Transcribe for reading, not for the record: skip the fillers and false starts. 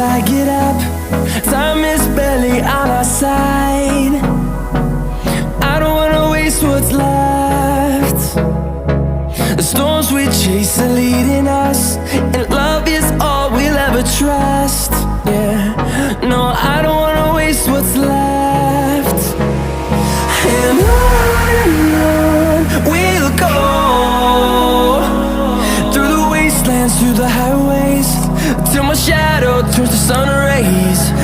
I get up. Time is barely on our side. I don't wanna waste what's left. The storms we chase are leading us, and love is all we'll ever trust. Yeah, no, I don't wanna waste what's left. And on we'll go, through the wastelands, through the highways, till my shadow turns to sun rays.